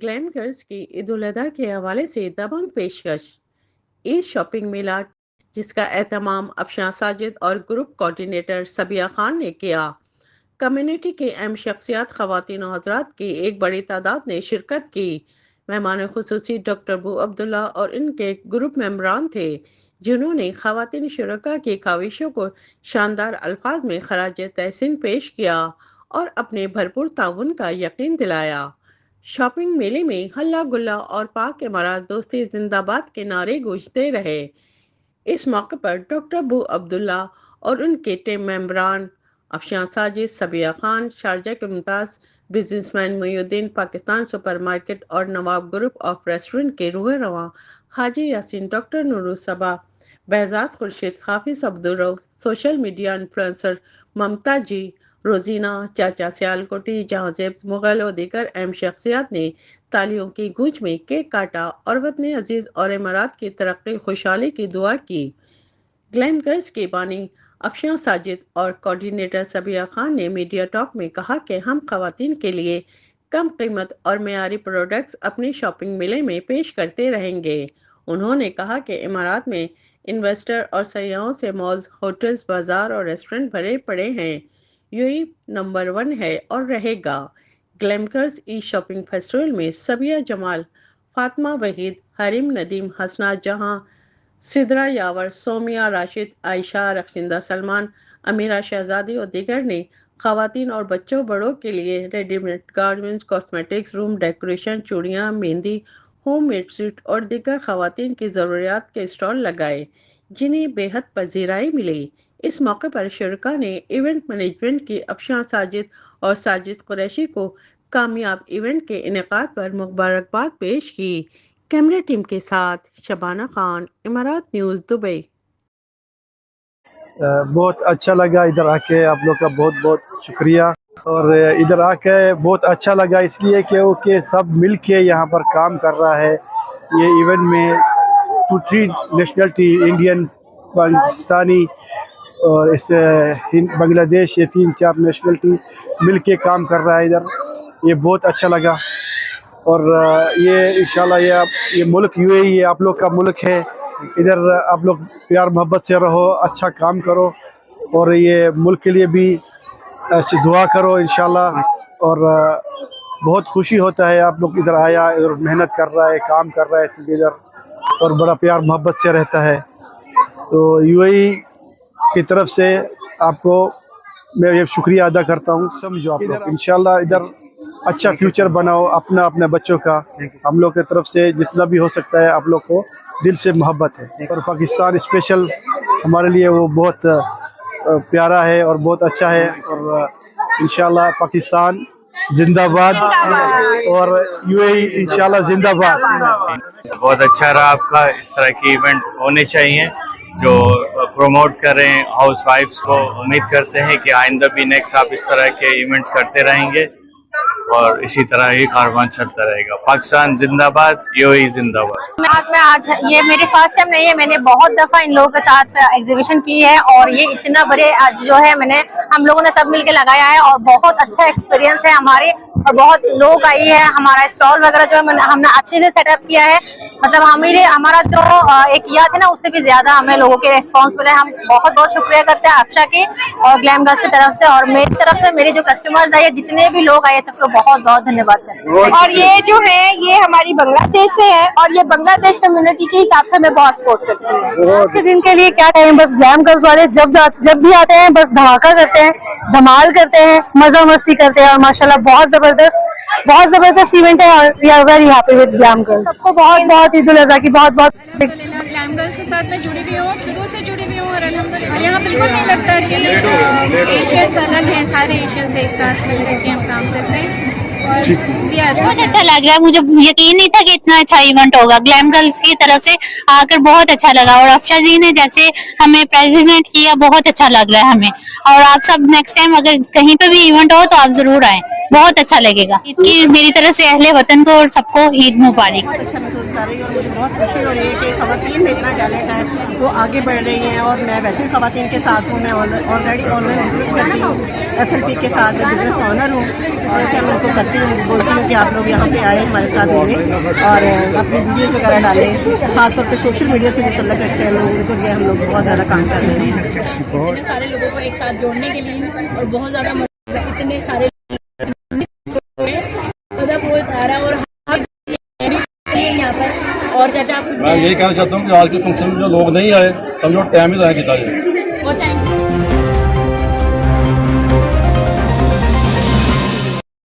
Glam girls की ईद उल अधा के हवाले से दबंग पेशकश। ईद शॉपिंग मेला जिसका एहतमाम अफशां साजिद और ग्रुप कोऑर्डिनेटर सबिया खान ने किया। कम्युनिटी के अहम शख्सियात ख़वातीन और हज़रात की एक बड़ी तादाद ने शिरकत की। मेहमान खुसूसी डॉक्टर बू अब्दुल्ला और इनके ग्रुप मेंबरान थे, जिन्होंने ख़वातीन शुरका की ख्वाहिशों को शानदार अल्फाज में खराज तहसीन पेश किया और अपने भरपूर ताउन का यकीन दिलाया। शॉपिंग मेले में हल्ला गुल्ला और पाक इमारात दोस्ती जिंदाबाद के नारे गूंजते रहे। इस मौके पर डॉक्टर बू अब्दुल्ला और उनके टीम मेंबरान अफशां साजिद, सबिया खान, शारजा के मुमताज़ बिजनेसमैन मुईउद्दीन, पाकिस्तान सुपरमार्केट और नवाब ग्रुप ऑफ रेस्टोरेंट के रूह रवां हाजी यासीन, डॉक्टर नूरुसबा, बहजाद खुर्शीद, हाफिज अब्दुल, सोशल मीडिया इन्फ्लुएंसर ममता जी, रोजीना, चाचा सियालकोटी, जहांजेब मुगल और दीगर अहम शख्सियात ने तालियों की गूंज में केक काटा और वतन अजीज और इमारात की तरक्की खुशहाली की दुआ की। ग्लैम गर्ल्स की बानी अफशां साजिद और कोऑर्डिनेटर सबिया खान ने मीडिया टॉक में कहा कि हम खवातीन के लिए कम कीमत और मेयारी प्रोडक्ट्स अपने शॉपिंग मेले में पेश करते रहेंगे। उन्होंने कहा कि इमारात में इन्वेस्टर और सयाहों से मॉल्स, होटल्स, बाजार और रेस्टोरेंट भरे पड़े हैं। यूएई नंबर 1 है और रहेगा। ग्लैम गर्ल्स ई शॉपिंग फेस्टिवल में सबिया जमाल, फातिमा वहीद, हरीम नदीम, हसना जहां, सिद्रा यावर, सोमिया राशिद, आयशा, रखशिंदा सलमान, अमीरा शहजादी और दीगर ने खवातीन और बच्चों बड़ों के लिए readymade garments, cosmetics, room decoration, चूड़ियाँ, मेहंदी, होम मेड सूट और दीगर खवातीन की ज़रूरियात के स्टॉल लगाए, जिन्हें बेहद पजीराई मिली। इस मौके पर शुरका ने इवेंट मैनेजमेंट की अफशां साजिद और साजिद कुरैशी को कामयाब इवेंट के इनेकाद पर मुबारकबाद पेश की। कैमरा टीम के साथ शबाना खान, इमारात न्यूज़, दुबई। बहुत अच्छा लगा इधर आके, आप लोग का बहुत बहुत शुक्रिया। और इधर आके बहुत अच्छा लगा इसलिए क्योंकि सब मिल के यहाँ पर काम कर रहा है। ये इवेंट में 2-3 नेशनलिटी, इंडियन, पाकिस्तानी और इस बांग्लादेश, ये 3-4 नेशनलिटी मिल के काम कर रहा है इधर। ये बहुत अच्छा लगा। और ये इंशाल्लाह ये मुल्क यूएई ये आप लोग का मुल्क है। इधर आप लोग प्यार मोहब्बत से रहो, अच्छा काम करो और ये मुल्क के लिए भी अच्छी दुआ करो इंशाल्लाह। और बहुत खुशी होता है आप लोग इधर आया और मेहनत कर रहा है, काम कर रहा है इधर और बड़ा प्यार मोहब्बत से रहता है। तो यूएई की तरफ से आपको मैं ये शुक्रिया अदा करता हूँ। समझो आप लोग इंशाल्लाह इधर अच्छा फ्यूचर बनाओ अपना अपने बच्चों का। हम लोग की तरफ से जितना भी हो सकता है आप लोग को दिल से मोहब्बत है। और पाकिस्तान स्पेशल हमारे लिए वो बहुत प्यारा है और बहुत अच्छा है। और इंशाल्लाह पाकिस्तान जिंदाबाद और यूएई इंशाल्लाह जिंदाबाद। बहुत अच्छा रहा आपका, इस तरह के इवेंट होने चाहिए जो प्रमोट करें हाउस वाइफ्स को। उम्मीद करते हैं कि आइंदा भी नेक्स्ट आप इस तरह के इवेंट्स करते रहेंगे और इसी तरह ही कारवां चलता रहेगा। पाकिस्तान जिंदाबाद, यूएई जिंदाबाद। मैं आज ये मेरी फर्स्ट टाइम नहीं है, मैंने बहुत दफा इन लोगों के साथ एग्जीबिशन की है और ये इतना बड़े आज जो है हम लोगों ने सब मिलके लगाया है और बहुत अच्छा एक्सपीरियंस है हमारे। और बहुत लोग आई है, हमारा स्टॉल वगैरह जो है हमने अच्छे से सेटअप किया है। मतलब हमारा जो एक याद है ना, उससे भी ज्यादा हमें लोगों के रेस्पॉन्स मिले। हम बहुत बहुत शुक्रिया करते हैं अफशा के और ग्लैम गर्ल्स की तरफ से और मेरी तरफ से। मेरे जो कस्टमर्स आए, जितने भी लोग आए, सबको बहुत बहुत धन्यवाद करते हैं। और ये जो है ये हमारी बांग्लादेश से है और ये बांग्लादेश कम्युनिटी के हिसाब से मैं बहुत सपोर्ट करती हूँ। आज के दिन के लिए क्या कहें, बस ग्लैम गर्ल्स वाले जब भी आते हैं बस धमाका करते हैं, धमाल करते हैं, मजा मस्ती करते हैं और माशाल्लाह बहुत जबरदस्त इवेंट है और we are very happy with glam girls. सबको बहुत बहुत ईद उल अज़हा की बहुत बहुत। ग्लैम गर्ल्स के साथ मैं जुड़ी भी हूँ, शुरू से जुड़ी भी हूँ और अल्हम्दुलिल्लाह यहाँ बिल्कुल नहीं लगता कि एशियंस अलग हैं, सारे एशियंस एक साथ मिल करके हम काम करते हैं। बहुत अच्छा लग रहा है, मुझे यकीन नहीं था कि इतना अच्छा इवेंट होगा। ग्लैम गर्ल्स की तरफ से आकर बहुत अच्छा लगा और अफशा जी ने जैसे हमें प्रेजेंट किया, बहुत अच्छा लग रहा है हमें। और आप सब नेक्स्ट टाइम अगर कहीं पे भी इवेंट हो तो आप जरूर आए। बहुत अच्छा लगेगा। ईद की मेरी तरफ से अहले वतन को और सबको ईद मुबारक। बहुत अच्छा महसूस कर रही हूँ और मुझे बहुत खुशी हो रही है कि ख़वातीन में इतना टैलेंट है, वो आगे बढ़ रही हैं। और मैं वैसे ही ख़वातीन के साथ हूँ, मैं ऑलरेडी ऑनलाइन बिजनेस करती हूँ, FLP के साथ मैं बिजनेस ऑनर हूँ। इस वजह से मैं उनको करती हूँ, बोलती हूँ कि आप लोग यहाँ पे आए, हमारे साथ मिलें और अपनी वीडियोज़ वगैरह डालें। खासतौर पर सोशल मीडिया से जो तल्लुक़ रखते हैं लोग, उनके लिए हम लोग बहुत ज़्यादा काम कर रहे हैं। सारे लोगों को एक साथ जोड़ने के लिए और बहुत ज़्यादा इतने सारे मज़ा बहुत आ रहा है। और यहाँ पर और चाचा आप मैं यही कहना चाहता हूँ कि आज के फंक्शन में जो लोग नहीं आए, समझो टाइम ही ज़ाया किया जाए।